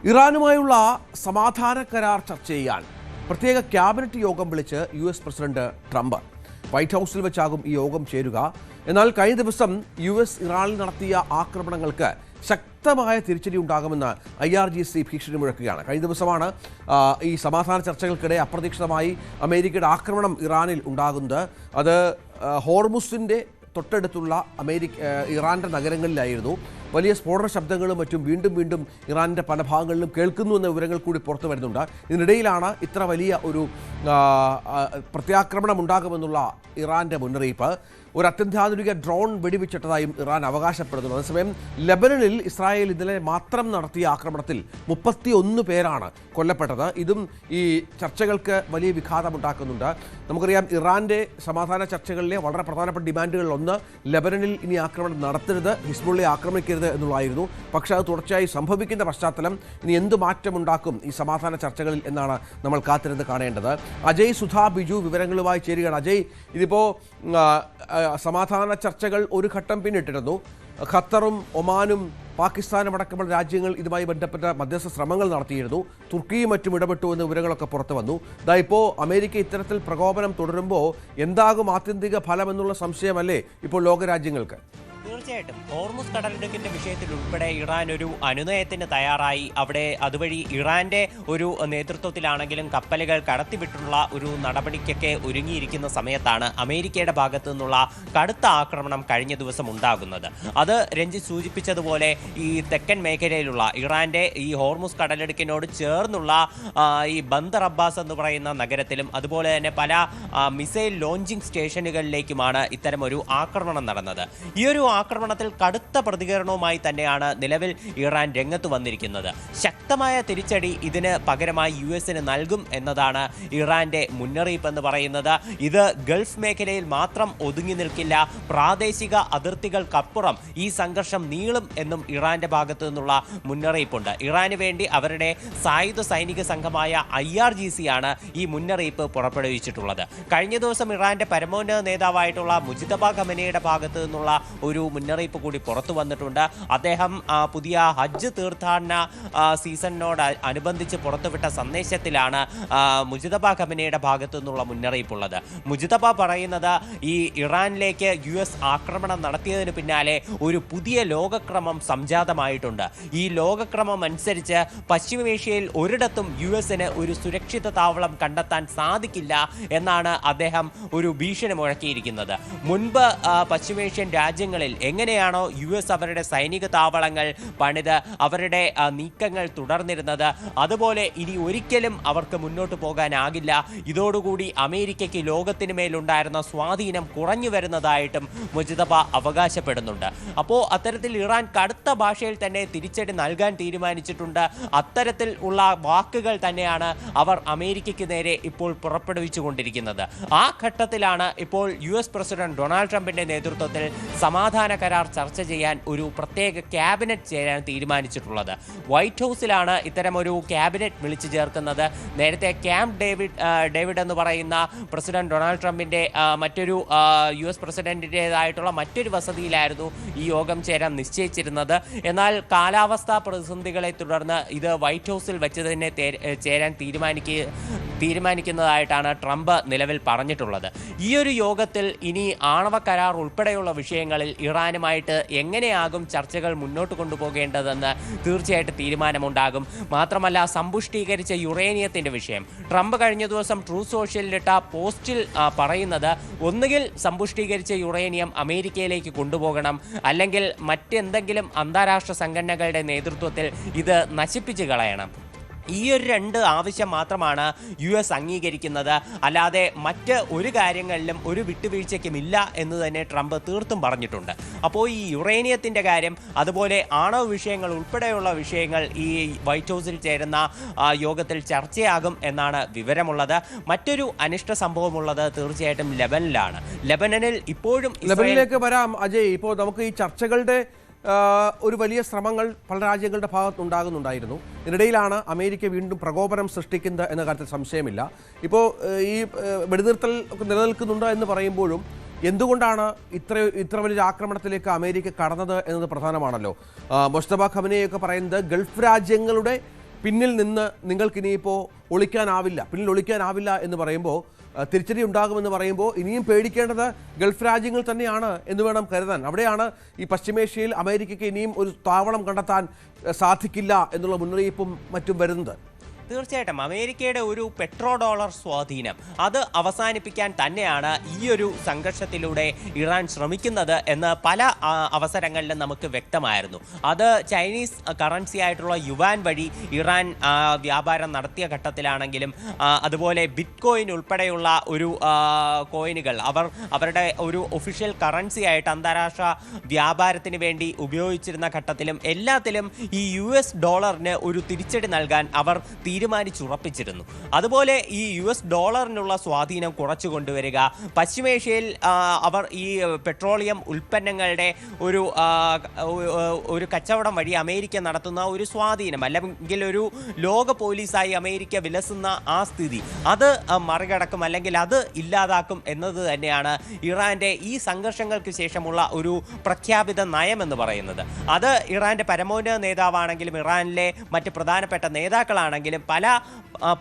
ഇറാനുമായുള്ള സമാധാന കരാർ ചർച്ച ചെയ്യാൻ പ്രത്യേക ക്യാബിനറ്റ് യോഗം വിളിച്ച് US പ്രസിഡന്റ് ട്രംപ്. വൈറ്റ് ഹൗസിൽ വെച്ചാകും ഈ യോഗം ചേരുക. എന്നാൽ കഴിഞ്ഞ ദിവസം US ഇറാനിൽ നടത്തിയ ആക്രമണങ്ങൾക്ക് ശക്തമായ തിരിച്ചടി ഉണ്ടാകുമെന്ന് IRGC ഭീഷണി മുഴക്കുകയാണ്. കഴിഞ്ഞ ദിവസമാണ് ഈ സമാധാന ചർച്ചകൾക്കിടെ അപ്രതീക്ഷിതമായി അമേരിക്കയുടെ ആക്രമണം ഇറാനിൽ ഉണ്ടാകുന്നത്. അത് ഹോർമുസിൻ്റെ തൊട്ടടുത്തുള്ള ഇറാൻ്റെ നഗരങ്ങളിലായിരുന്നു. വലിയ സ്ഫോടന ശബ്ദങ്ങളും മറ്റും വീണ്ടും ഇറാനിൻ്റെ പല ഭാഗങ്ങളിലും കേൾക്കുന്നു എന്ന വിവരങ്ങൾ കൂടി പുറത്തു വരുന്നുണ്ട്. ഇതിനിടയിലാണ് ഇത്ര വലിയ ഒരു പ്രത്യാക്രമണം ഉണ്ടാകുമെന്നുള്ള ഇറാൻ്റെ മുന്നറിയിപ്പ്. ഒരു അത്യന്താധുനിക ഡ്രോൺ വെടിവെച്ചിട്ടതായും ഇറാൻ അവകാശപ്പെടുന്നു. അതേസമയം ലെബനനിൽ ഇസ്രായേൽ ഇന്നലെ മാത്രം നടത്തിയ ആക്രമണത്തിൽ 31 പേരാണ് കൊല്ലപ്പെട്ടത്. ഇതും ഈ ചർച്ചകൾക്ക് വലിയ വിഘാതമുണ്ടാക്കുന്നുണ്ട്. നമുക്കറിയാം, ഇറാൻ്റെ സമാധാന ചർച്ചകളിലെ വളരെ പ്രധാനപ്പെട്ട ഡിമാൻഡുകളിൽ ഒന്ന് ലെബനനിൽ ഇനി ആക്രമണം നടത്തരുത്, ഹിസ്ബുള്ളയെ ആക്രമിക്കരുത് എന്നുള്ളതായിരുന്നു. പക്ഷേ അത് തുടർച്ചയായി സംഭവിക്കുന്ന പശ്ചാത്തലം ഇനി എന്ത് മാറ്റമുണ്ടാക്കും ഈ സമാധാന ചർച്ചകളിൽ എന്നാണ് നമ്മൾ കാത്തിരുന്ന് കാണേണ്ടത്. അജയ് സുധാ ബിജു വിവരങ്ങളുമായി ചേരുകയാണ്. അജയ്, ഇതിപ്പോൾ സമാധാന ചർച്ചകൾ ഒരു ഘട്ടം പിന്നിട്ടിരുന്നു. ഖത്തറും ഒമാനും പാകിസ്ഥാനും അടക്കമുള്ള രാജ്യങ്ങൾ ഇതുമായി ബന്ധപ്പെട്ട മധ്യസ്ഥ ശ്രമങ്ങൾ നടത്തിയിരുന്നു. തുർക്കിയും മറ്റും ഇടപെട്ടു എന്ന വിവരങ്ങളൊക്കെ പുറത്തു വന്നു. ഇപ്പോൾ അമേരിക്ക ഇത്തരത്തിൽ പ്രകോപനം തുടരുമ്പോൾ എന്താകും ആത്യന്തിക ഫലം എന്നുള്ള സംശയമല്ലേ ഇപ്പോൾ ലോകരാജ്യങ്ങൾക്ക്? തീർച്ചയായിട്ടും ഹോർമുസ് കടലിടുക്കിന്റെ വിഷയത്തിൽ ഉൾപ്പെടെ ഇറാൻ ഒരു അനുനയത്തിന് തയ്യാറായി. അവിടെ അതുവഴി ഇറാന്റെ ഒരു നേതൃത്വത്തിലാണെങ്കിലും കപ്പലുകൾ കടത്തിവിട്ടുള്ള ഒരു നടപടിക്കൊക്കെ ഒരുങ്ങിയിരിക്കുന്ന സമയത്താണ് അമേരിക്കയുടെ ഭാഗത്തു നിന്നുള്ള കടുത്ത ആക്രമണം കഴിഞ്ഞ ദിവസം ഉണ്ടാകുന്നത്. അത് രഞ്ജിത്ത് സൂചിപ്പിച്ചതുപോലെ ഈ തെക്കൻ മേഖലയിലുള്ള ഇറാന്റെ ഈ ഹോർമുസ് കടലിടുക്കിനോട് ചേർന്നുള്ള ഈ ബന്ദർ അബ്ബാസ് എന്ന് പറയുന്ന നഗരത്തിലും അതുപോലെ തന്നെ പല മിസൈൽ ലോഞ്ചിങ് സ്റ്റേഷനുകളിലേക്കുമാണ് ഇത്തരമൊരു ആക്രമണം നടന്നത്. ഈ ഒരു ആക്രമണത്തിൽ കടുത്ത പ്രതികരണവുമായി തന്നെയാണ് നിലവിൽ ഇറാൻ രംഗത്ത് വന്നിരിക്കുന്നത്. ശക്തമായ തിരിച്ചടി ഇതിന് പകരമായി US നൽകും എന്നതാണ് ഇറാന്റെ മുന്നറിയിപ്പ് എന്ന് പറയുന്നത്. ഇത് ഗൾഫ് മേഖലയിൽ മാത്രം ഒതുങ്ങി നിൽക്കില്ല, പ്രാദേശിക അതിർത്തികൾക്കപ്പുറം ഈ സംഘർഷം നീളും എന്നും ഇറാന്റെ ഭാഗത്തു നിന്നുള്ള മുന്നറിയിപ്പുണ്ട്. ഇറാന് വേണ്ടി അവരുടെ സായുധ സൈനിക സംഘമായ IRGC ആണ് ഈ മുന്നറിയിപ്പ് പുറപ്പെടുവിച്ചിട്ടുള്ളത്. കഴിഞ്ഞ ദിവസം ഇറാന്റെ പരമോന്നത നേതാവായിട്ടുള്ള മുജിതബ ഖമനയുടെ ഭാഗത്തു നിന്നുള്ള ഒരു മുന്നറിയിപ്പ് കൂടി പുറത്തു വന്നിട്ടുണ്ട്. അദ്ദേഹം പുതിയ ഹജ്ജ് തീർത്ഥാടന സീസണിനോട് അനുബന്ധിച്ച് പുറത്തുവിട്ട സന്ദേശത്തിലാണ് മുജിതബ ഖമനയുടെ ഭാഗത്തു നിന്നുള്ള മുന്നറിയിപ്പുള്ളത്. മുജിതബ പറയുന്നത് ഈ ഇറാനിലേക്ക് US ആക്രമണം നടത്തിയതിന് പിന്നാലെ ഒരു പുതിയ ലോകക്രമം സംജാതമായിട്ടുണ്ട്. ഈ ലോകക്രമം അനുസരിച്ച് പശ്ചിമേഷ്യയിൽ ഒരിടത്തും US ഒരു സുരക്ഷിത താവളം കണ്ടെത്താൻ സാധിക്കില്ല എന്നാണ് അദ്ദേഹം ഒരു ഭീഷണി മുഴക്കിയിരിക്കുന്നത്. മുൻപ് പശ്ചിമേഷ്യൻ രാജ്യങ്ങളിൽ എങ്ങനെയാണോ US അവരുടെ സൈനിക താവളങ്ങൾ പണിത് അവരുടെ നീക്കങ്ങൾ തുടർന്നിരുന്നത്, അതുപോലെ ഇനി ഒരിക്കലും അവർക്ക് മുന്നോട്ട് പോകാനാകില്ല. ഇതോടുകൂടി അമേരിക്കയ്ക്ക് ലോകത്തിന് മേലുണ്ടായിരുന്ന സ്വാധീനം കുറഞ്ഞു വരുന്നതായിട്ടും മുജിതബ അവകാശപ്പെടുന്നുണ്ട്. അപ്പോൾ അത്തരത്തിൽ ഇറാൻ കടുത്ത ഭാഷയിൽ തന്നെ തിരിച്ചടി നൽകാൻ തീരുമാനിച്ചിട്ടുണ്ട്. അത്തരത്തിൽ ഉള്ള വാക്കുകൾ തന്നെയാണ് അവർ അമേരിക്കയ്ക്ക് നേരെ ഇപ്പോൾ പുറപ്പെടുവിച്ചുകൊണ്ടിരിക്കുന്നത്. ആ ഘട്ടത്തിലാണ് ഇപ്പോൾ US പ്രസിഡന്റ് ഡൊണാൾഡ് ട്രംപിന്റെ നേതൃത്വത്തിൽ സമാധാന കരാർ ചർച്ച ചെയ്യാൻ ഒരു പ്രത്യേക ക്യാബിനറ്റ് ചേരാൻ തീരുമാനിച്ചിട്ടുള്ളത്. വൈറ്റ് ഹൗസിലാണ് ഇത്തരമൊരു ക്യാബിനറ്റ് വിളിച്ചു ചേർക്കുന്നത്. നേരത്തെ ക്യാമ്പ് ഡേവിഡ് എന്ന് പറയുന്ന പ്രസിഡന്റ് ഡൊണാൾഡ് ട്രംപിന്റെ മറ്റൊരു US പ്രസിഡന്റിൻ്റെതായിട്ടുള്ള മറ്റൊരു വസതിയിലായിരുന്നു ഈ യോഗം ചേരാൻ നിശ്ചയിച്ചിരുന്നത്. എന്നാൽ കാലാവസ്ഥാ പ്രതിസന്ധികളെ തുടർന്ന് ഇത് വൈറ്റ് ഹൗസിൽ വെച്ച് തന്നെ ചേരാൻ തീരുമാനിക്കുന്നതായിട്ടാണ് ട്രംപ് നിലവിൽ പറഞ്ഞിട്ടുള്ളത്. ഈ ഒരു യോഗത്തിൽ ഇനി ആണവ കരാർ ഉൾപ്പെടെയുള്ള വിഷയങ്ങളിൽ ഇറാനുമായിട്ട് എങ്ങനെയാകും ചർച്ചകൾ മുന്നോട്ട് കൊണ്ടുപോകേണ്ടതെന്ന് തീർച്ചയായിട്ടും തീരുമാനമുണ്ടാകും. മാത്രമല്ല, സമ്പുഷ്ടീകരിച്ച യുറേനിയത്തിൻ്റെ വിഷയം ട്രംപ് കഴിഞ്ഞ ദിവസം ട്രൂത്ത് സോഷ്യലിലിട്ട പോസ്റ്റിൽ പറയുന്നത് ഒന്നുകിൽ സമ്പുഷ്ടീകരിച്ച യുറേനിയം അമേരിക്കയിലേക്ക് കൊണ്ടുപോകണം, അല്ലെങ്കിൽ മറ്റെന്തെങ്കിലും അന്താരാഷ്ട്ര സംഘടനകളുടെ നേതൃത്വത്തിൽ ഇത് നശിപ്പിച്ച് കളയണം. ഈ ഒരു 2 ആവശ്യം മാത്രമാണ് US അംഗീകരിക്കുന്നത്. അല്ലാതെ മറ്റ് ഒരു കാര്യങ്ങളിലും ഒരു വിട്ടുവീഴ്ചയ്ക്കുമില്ല എന്ന് തന്നെ ട്രംപ് തീർത്തും പറഞ്ഞിട്ടുണ്ട്. അപ്പോൾ ഈ യുറേനിയത്തിൻ്റെ കാര്യം, അതുപോലെ ആണവ വിഷയങ്ങൾ ഉൾപ്പെടെയുള്ള വിഷയങ്ങൾ ഈ വൈറ്റ് ഹൗസിൽ ചേരുന്ന യോഗത്തിൽ ചർച്ചയാകും എന്നാണ് വിവരമുള്ളത്. മറ്റൊരു അനിഷ്ട സംഭവമുള്ളത് തീർച്ചയായിട്ടും ലെബനനിലാണ്. ലെബനനിൽ ഇപ്പോഴും ലെബനനിലേക്ക് വരാം അജയ്. ഇപ്പോൾ നമുക്ക് ഈ ചർച്ചകളുടെ ഒരു വലിയ ശ്രമങ്ങൾ പല രാജ്യങ്ങളുടെ ഭാഗത്തുണ്ടാകുന്നുണ്ടായിരുന്നു. ഇതിനിടയിലാണ് അമേരിക്ക വീണ്ടും പ്രകോപനം സൃഷ്ടിക്കുന്നത് എന്ന കാര്യത്തിൽ സംശയമില്ല. ഇപ്പോൾ ഈ വെടിനിർത്തൽ ഒക്കെ നിലനിൽക്കുന്നുണ്ട് എന്ന് പറയുമ്പോഴും എന്തുകൊണ്ടാണ് ഇത്ര വലിയ ആക്രമണത്തിലേക്ക് അമേരിക്ക കടന്നത് എന്നത് പ്രധാനമാണല്ലോ. മുസ്തഫ ഖമനേയൊക്കെ പറയുന്നത് ഗൾഫ് രാജ്യങ്ങളുടെ പിന്നിൽ നിന്ന് നിങ്ങൾക്കിനിയിപ്പോൾ പിന്നിൽ ഒളിക്കാനാവില്ല എന്ന് പറയുമ്പോൾ, തിരിച്ചടി ഉണ്ടാകുമെന്ന് പറയുമ്പോൾ ഇനിയും പേടിക്കേണ്ടത് ഗൾഫ് രാജ്യങ്ങൾ തന്നെയാണ് എന്ന് വേണം കരുതാൻ. അവിടെയാണ് ഈ പശ്ചിമേഷ്യയിൽ അമേരിക്കയ്ക്ക് ഇനിയും ഒരു താവളം കണ്ടെത്താൻ സാധിക്കില്ല എന്നുള്ള മുന്നറിയിപ്പും മറ്റും വരുന്നത്. തീർച്ചയായിട്ടും അമേരിക്കയുടെ ഒരു പെട്രോ ഡോളർ സ്വാധീനം അത് അവസാനിപ്പിക്കാൻ തന്നെയാണ് ഈ ഒരു സംഘർഷത്തിലൂടെ ഇറാൻ ശ്രമിക്കുന്നത് എന്ന് പല അവസരങ്ങളിലും നമുക്ക് വ്യക്തമായിരുന്നു. അത് ചൈനീസ് കറൻസി ആയിട്ടുള്ള യുവാൻ വഴി ഇറാൻ വ്യാപാരം നടത്തിയ ഘട്ടത്തിലാണെങ്കിലും, അതുപോലെ ബിറ്റ് കോയിൻ ഉൾപ്പെടെയുള്ള ഒരു കോയിനുകൾ അവരുടെ ഒരു ഒഫീഷ്യൽ കറൻസി ആയിട്ട് അന്താരാഷ്ട്ര വ്യാപാരത്തിന് വേണ്ടി ഉപയോഗിച്ചിരുന്ന ഘട്ടത്തിലും എല്ലാത്തിലും ഈ US ഡോളറിന് ഒരു തിരിച്ചടി നൽകാൻ അവർ തീരുമാനിച്ചുറപ്പിച്ചിരുന്നു. അതുപോലെ ഈ US ഡോളറിനുള്ള സ്വാധീനം കുറച്ചു കൊണ്ടുവരിക, പശ്ചിമേഷ്യയിൽ അവർ ഈ പെട്രോളിയം ഉൽപ്പന്നങ്ങളുടെ ഒരു കച്ചവടം വഴി അമേരിക്ക നടത്തുന്ന ഒരു സ്വാധീനം, അല്ലെങ്കിൽ ഒരു ലോക പോലീസായി അമേരിക്ക വിലസുന്ന ആ സ്ഥിതി അത് മറികടക്കും, അല്ലെങ്കിൽ അത് ഇല്ലാതാക്കും എന്നത് തന്നെയാണ് ഇറാന്റെ ഈ സംഘർഷങ്ങൾക്ക് ശേഷമുള്ള ഒരു പ്രഖ്യാപിത നയം എന്ന് പറയുന്നത്. അത് ഇറാന്റെ പരമോന്നത നേതാവാണെങ്കിലും ഇറാനിലെ മറ്റ് പ്രധാനപ്പെട്ട നേതാക്കളാണെങ്കിലും പല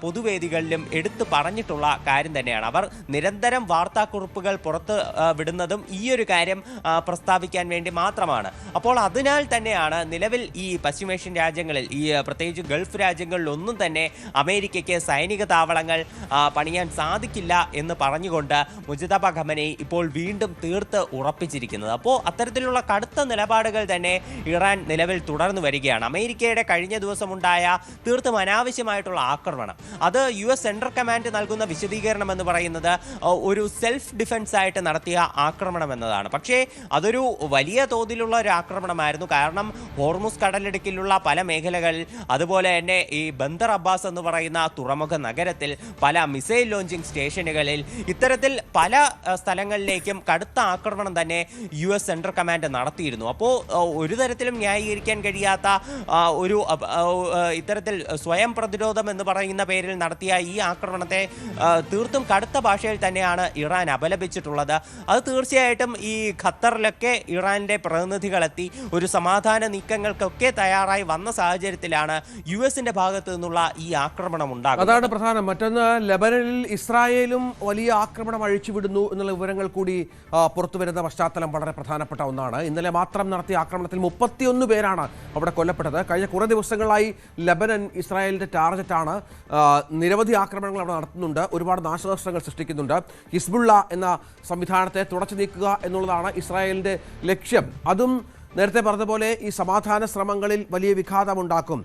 പൊതുവേദികളിലും എടുത്തു പറഞ്ഞിട്ടുള്ള കാര്യം തന്നെയാണ്. അവർ നിരന്തരം വാർത്താക്കുറിപ്പുകൾ പുറത്ത് വിടുന്നതും ഈ ഒരു കാര്യം പ്രസ്താവിക്കാൻ വേണ്ടി മാത്രമാണ്. അപ്പോൾ അതിനാൽ തന്നെയാണ് നിലവിൽ ഈ പശ്ചിമേഷ്യൻ രാജ്യങ്ങളിൽ, ഈ പ്രത്യേകിച്ച് ഗൾഫ് രാജ്യങ്ങളിലൊന്നും തന്നെ അമേരിക്കയ്ക്ക് സൈനിക താവളങ്ങൾ പണിയാൻ സാധിക്കില്ല എന്ന് പറഞ്ഞുകൊണ്ട് മുജ്തബ ഖമനൈ ഇപ്പോൾ വീണ്ടും തീർത്ത് ഉറപ്പിച്ചിരിക്കുന്നത്. അപ്പോൾ അത്തരത്തിലുള്ള കടുത്ത നിലപാടുകൾ തന്നെ ഇറാൻ നിലവിൽ തുടർന്നു വരികയാണ്. അമേരിക്കയുടെ കഴിഞ്ഞ ദിവസമുണ്ടായ തീർത്തും അനാവശ്യമായിട്ടുള്ള ആക്രമണം, അത് US സെൻട്രൽ കമാൻഡ് നൽകുന്ന വിശദീകരണം എന്ന് പറയുന്നത് ഒരു സെൽഫ് ഡിഫൻസ് ആയിട്ട് നടത്തിയ ആക്രമണം എന്നതാണ്. പക്ഷേ അതൊരു വലിയ തോതിലുള്ള ഒരു ആക്രമണമായിരുന്നു. കാരണം ഹോർമുസ് കടലിടുക്കിലുള്ള പല മേഖലകളിൽ, അതുപോലെ തന്നെ ഈ ബന്ദർ അബ്ബാസ് എന്ന് പറയുന്ന തുറമുഖ നഗരത്തിൽ, പല മിസൈൽ ലോഞ്ചിങ് സ്റ്റേഷനുകളിൽ, ഇത്തരത്തിൽ പല സ്ഥലങ്ങളിലേക്കും കടുത്ത ആക്രമണം തന്നെ US സെൻട്രൽ കമാൻഡ് നടത്തിയിരുന്നു. അപ്പോൾ ഒരു തരത്തിലും ന്യായീകരിക്കാൻ കഴിയാത്ത ഒരു ഇത്തരത്തിൽ സ്വയം പ്രതിരോധം എന്ന് പറയുന്ന പേരിൽ നടത്തിയ ഈ ആക്രമണത്തെ തീർത്തും കടുത്ത ഭാഷയിൽ തന്നെയാണ് ഇറാൻ അപലപിച്ചിട്ടുള്ളത്. അത് തീർച്ചയായിട്ടും ഈ ഖത്തറിലൊക്കെ ഇറാന്റെ പ്രതിനിധികളെത്തി ഒരു സമാധാന നീക്കങ്ങൾക്കൊക്കെ തയ്യാറായി വന്ന സാഹചര്യത്തിലാണ് US-ന്റെ ഭാഗത്തു നിന്നുള്ള ഈ ആക്രമണം ഉണ്ടാകുന്നത്. അതാണ് പ്രധാനം. മറ്റൊന്ന്, ലെബനനിൽ ഇസ്രായേലും വലിയ ആക്രമണം അഴിച്ചുവിടുന്നു എന്നുള്ള വിവരങ്ങൾ കൂടി പുറത്തു വരുന്ന പശ്ചാത്തലം വളരെ പ്രധാനപ്പെട്ട ഒന്നാണ്. ഇന്നലെ മാത്രം നടത്തിയ ആക്രമണത്തിൽ 31 പേരാണ് അവിടെ കൊല്ലപ്പെട്ടത്. കഴിഞ്ഞ കുറേ ദിവസങ്ങളായി ലെബനൻ ഇസ്രായേലിന്റെ ടാർഗറ്റാണ്. നിരവധി ആക്രമണങ്ങൾ അവിടെ നടത്തുന്നുണ്ട്, ഒരുപാട് നാശനഷ്ടങ്ങൾ സൃഷ്ടിക്കുന്നുണ്ട്. ഹിസ്ബുള്ള എന്ന സംവിധാനത്തെ തുടച്ചു നീക്കുക എന്നുള്ളതാണ് ഇസ്രായേലിന്റെ ലക്ഷ്യം. അതും നേരത്തെ പറഞ്ഞതുപോലെ ഈ സമാധാന ശ്രമങ്ങളിൽ വലിയ വിഘാതമുണ്ടാക്കും.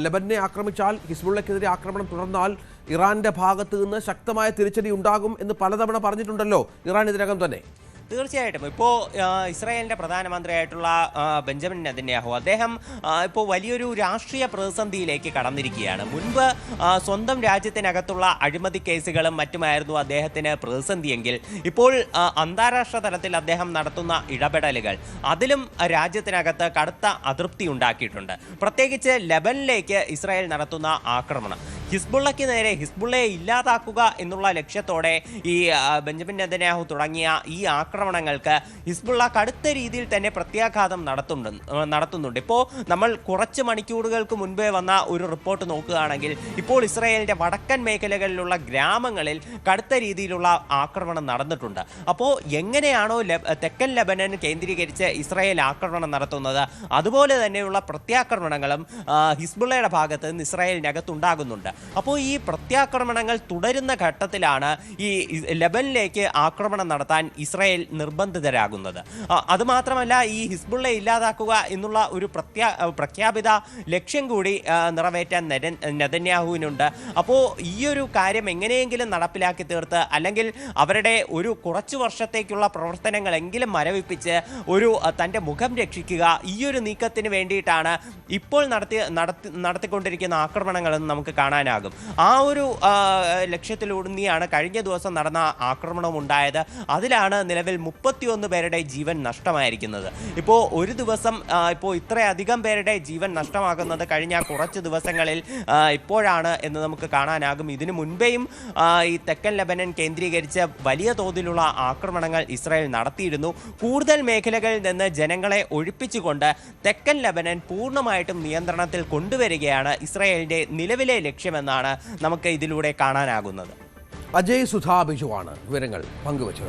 ലെബനെ ആക്രമിച്ചാൽ, ഹിസ്ബുള്ളക്കെതിരെ ആക്രമണം തുടർന്നാൽ ഇറാന്റെ ഭാഗത്ത് നിന്ന് ശക്തമായ തിരിച്ചടി ഉണ്ടാകും എന്ന് പലതവണ പറഞ്ഞിട്ടുണ്ടല്ലോ ഇറാൻ ഇതിനകം തന്നെ. തീർച്ചയായിട്ടും ഇപ്പോൾ ഇസ്രായേലിൻ്റെ പ്രധാനമന്ത്രിയായിട്ടുള്ള ബെഞ്ചമിൻ നെതന്യാഹു, അദ്ദേഹം ഇപ്പോൾ വലിയൊരു രാഷ്ട്രീയ പ്രതിസന്ധിയിലേക്ക് കടന്നിരിക്കുകയാണ്. മുൻപ് സ്വന്തം രാജ്യത്തിനകത്തുള്ള അഴിമതി കേസുകളും മറ്റുമായിരുന്നു അദ്ദേഹത്തിന് പ്രതിസന്ധിയെങ്കിൽ, ഇപ്പോൾ അന്താരാഷ്ട്ര തലത്തിൽ അദ്ദേഹം നടത്തുന്ന ഇടപെടലുകൾ അതിലും രാജ്യത്തിനകത്ത് കടുത്ത അതൃപ്തി ഉണ്ടാക്കിയിട്ടുണ്ട്. പ്രത്യേകിച്ച് ലെബനിലേക്ക് ഇസ്രായേൽ നടത്തുന്ന ആക്രമണം, ഹിസ്ബുള്ളയ്ക്ക് നേരെ ഹിസ്ബുള്ളയെ ഇല്ലാതാക്കുക എന്നുള്ള ലക്ഷ്യത്തോടെ ഈ ബെഞ്ചമിൻ നെതന്യാഹു തുടങ്ങിയ ഈ ആക്രമണങ്ങൾക്ക് ഹിസ്ബുള്ള കടുത്ത രീതിയിൽ തന്നെ പ്രത്യാഘാതം നടത്തുന്നുണ്ട്. ഇപ്പോൾ നമ്മൾ കുറച്ച് മണിക്കൂറുകൾക്ക് മുൻപേ വന്ന ഒരു റിപ്പോർട്ട് നോക്കുകയാണെങ്കിൽ, ഇപ്പോൾ ഇസ്രായേലിൻ്റെ വടക്കൻ മേഖലകളിലുള്ള ഗ്രാമങ്ങളിൽ കടുത്ത രീതിയിലുള്ള ആക്രമണം നടന്നിട്ടുണ്ട്. അപ്പോൾ എങ്ങനെയാണോ തെക്കൻ ലെബനൻ കേന്ദ്രീകരിച്ച് ഇസ്രായേൽ ആക്രമണം നടത്തുന്നത്, അതുപോലെ തന്നെയുള്ള പ്രത്യാക്രമണങ്ങളും ഹിസ്ബുള്ളയുടെ ഭാഗത്ത് നിന്ന് ഇസ്രായേലിനകത്തുണ്ടാകുന്നുണ്ട്. അപ്പോൾ ഈ പ്രത്യാക്രമണങ്ങൾ തുടരുന്ന ഘട്ടത്തിലാണ് ഈ ലെബനിലേക്ക് ആക്രമണം നടത്താൻ ഇസ്രായേൽ നിർബന്ധിതരാകുന്നത്. അതുമാത്രമല്ല, ഈ ഹിസ്ബുള്ളയെ ഇല്ലാതാക്കുക എന്നുള്ള ഒരു പ്രഖ്യാപിത ലക്ഷ്യം കൂടി നിറവേറ്റാൻ നെതന്യാഹുവിനുണ്ട്. അപ്പോൾ ഈ ഒരു കാര്യം എങ്ങനെയെങ്കിലും നടപ്പിലാക്കി തീർത്ത്, അല്ലെങ്കിൽ അവരുടെ ഒരു കുറച്ചു വർഷത്തേക്കുള്ള പ്രവർത്തനങ്ങളെങ്കിലും മരവിപ്പിച്ച് ഒരു തൻ്റെ മുഖം രക്ഷിക്കുക, ഈ ഒരു നീക്കത്തിന് വേണ്ടിയിട്ടാണ് ഇപ്പോൾ നടത്തിക്കൊണ്ടിരിക്കുന്ന ആക്രമണങ്ങളെന്ന് നമുക്ക് കാണാൻ കാണാനാകും. ആ ഒരു ലക്ഷ്യത്തിലൂന്നിയാണ് കഴിഞ്ഞ ദിവസം നടന്ന ആക്രമണം ഉണ്ടായത്. അതിലാണ് നിലവിൽ 31 പേരുടെ ജീവൻ നഷ്ടമായിരിക്കുന്നത്. ഇപ്പോൾ ഒരു ദിവസം ഇപ്പോൾ ഇത്രയധികം പേരുടെ ജീവൻ നഷ്ടമാകുന്നത് കഴിഞ്ഞ കുറച്ച് ദിവസങ്ങളിൽ ഇപ്പോഴാണ് എന്ന് നമുക്ക് കാണാനാകും. ഇതിനു മുൻപേയും ഈ തെക്കൻ ലെബനൻ കേന്ദ്രീകരിച്ച് വലിയ തോതിലുള്ള ആക്രമണങ്ങൾ ഇസ്രായേൽ നടത്തിയിരുന്നു. കൂടുതൽ മേഖലകളിൽ നിന്ന് ജനങ്ങളെ ഒഴിപ്പിച്ചുകൊണ്ട് തെക്കൻ ലെബനൻ പൂർണ്ണമായിട്ടും നിയന്ത്രണത്തിൽ കൊണ്ടുവരികയാണ് ഇസ്രായേലിന്റെ നിലവിലെ ലക്ഷ്യമെന്നാണ് നമുക്ക് ഇതിലൂടെ കാണാനാകുന്നത്. അജയ് സുധാ ബിജുവാണ് വിവരങ്ങൾ പങ്കുവച്ചത്.